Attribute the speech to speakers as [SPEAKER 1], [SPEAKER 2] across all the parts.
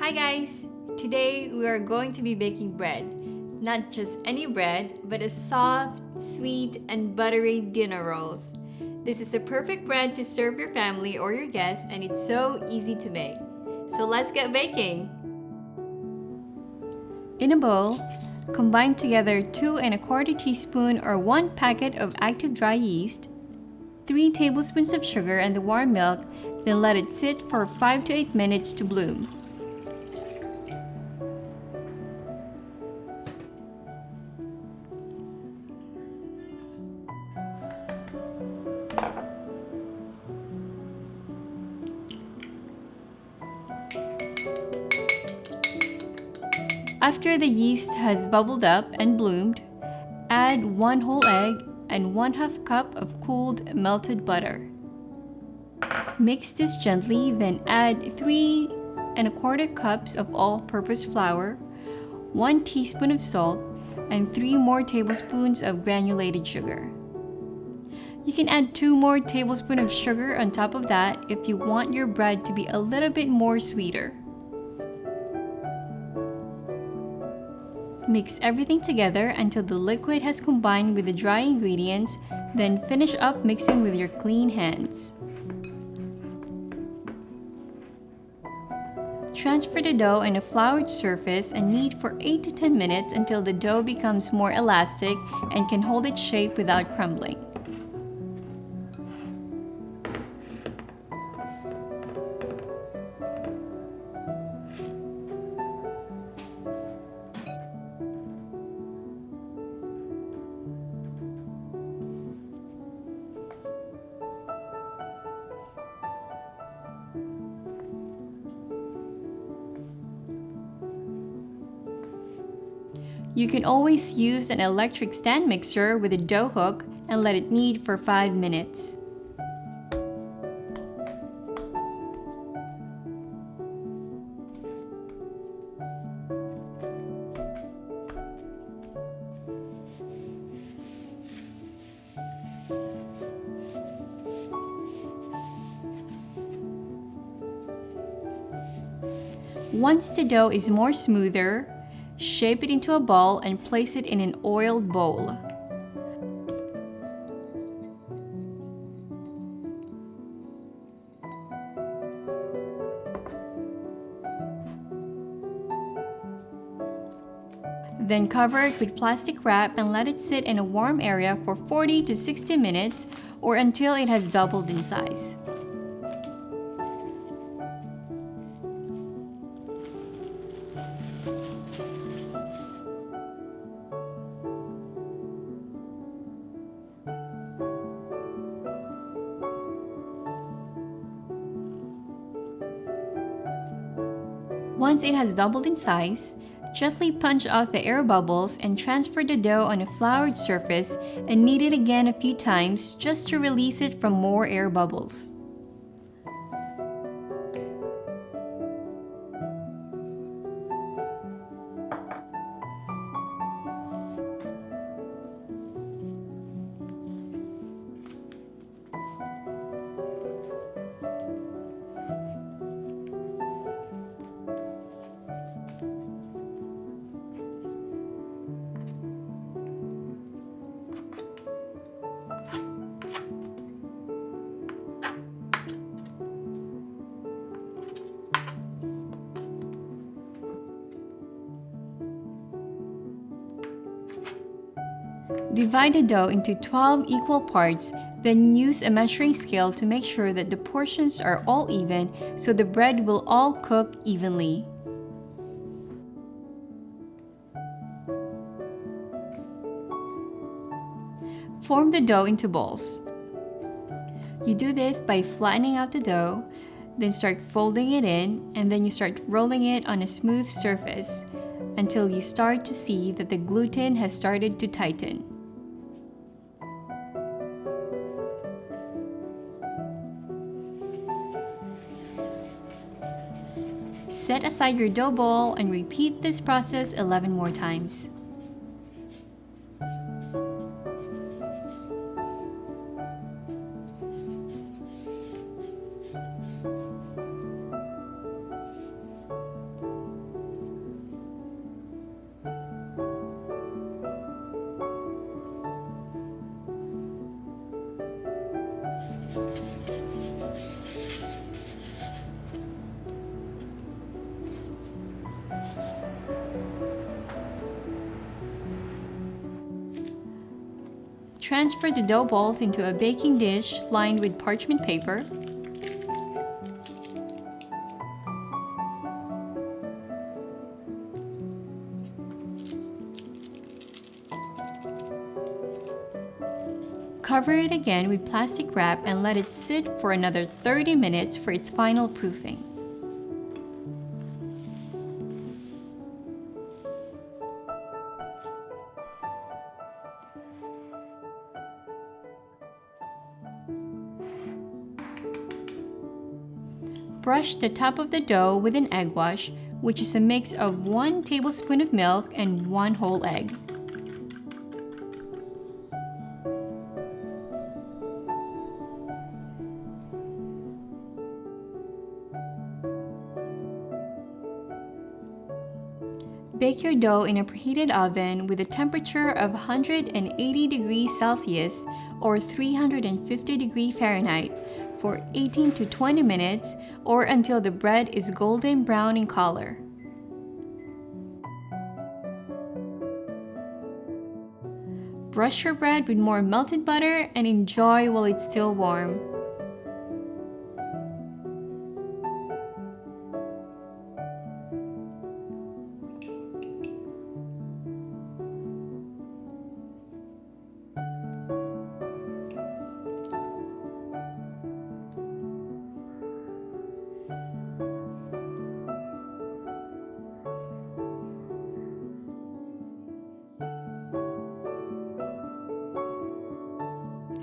[SPEAKER 1] Hi guys! Today we are going to be baking bread. Not just any bread, but a soft, sweet, and buttery dinner rolls. This is a perfect bread to serve your family or your guests, and it's so easy to make. So let's get baking! In a bowl, combine together 2¼ teaspoon or 1 packet of active dry yeast, 3 tablespoons of sugar and the warm milk, then let it sit for 5 to 8 minutes to bloom. After the yeast has bubbled up and bloomed, add 1 whole egg and 1/2 cup of cooled melted butter. Mix this gently, then add 3¼ cups of all-purpose flour, 1 teaspoon of salt, and 3 more tablespoons of granulated sugar. You can add 2 more tablespoons of sugar on top of that if you want your bread to be a little bit more sweeter. Mix everything together until the liquid has combined with the dry ingredients, then finish up mixing with your clean hands. Transfer the dough on a floured surface and knead for 8 to 10 minutes until the dough becomes more elastic and can hold its shape without crumbling. You can always use an electric stand mixer with a dough hook and let it knead for 5 minutes. Once the dough is more smoother, shape it into a ball and place it in an oiled bowl. Then cover it with plastic wrap and let it sit in a warm area for 40 to 60 minutes or until it has doubled in size. Once it has doubled in size, gently punch out the air bubbles and transfer the dough on a floured surface and knead it again a few times just to release it from more air bubbles. Divide the dough into 12 equal parts, then use a measuring scale to make sure that the portions are all even so the bread will all cook evenly. Form the dough into balls. You do this by flattening out the dough, then start folding it in, and then you start rolling it on a smooth surface until you start to see that the gluten has started to tighten. Set aside your dough ball and repeat this process 11 more times. Transfer the dough balls into a baking dish lined with parchment paper. Cover it again with plastic wrap and let it sit for another 30 minutes for its final proofing. Brush the top of the dough with an egg wash, which is a mix of 1 tablespoon of milk and 1 whole egg. Bake your dough in a preheated oven with a temperature of 180 degrees Celsius or 350 degrees Fahrenheit for 18 to 20 minutes or until the bread is golden brown in color. Brush your bread with more melted butter and enjoy while it's still warm.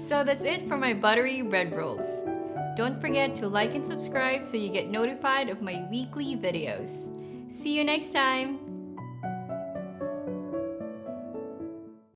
[SPEAKER 1] So that's it for my buttery bread rolls. Don't forget to like and subscribe so you get notified of my weekly videos. See you next time!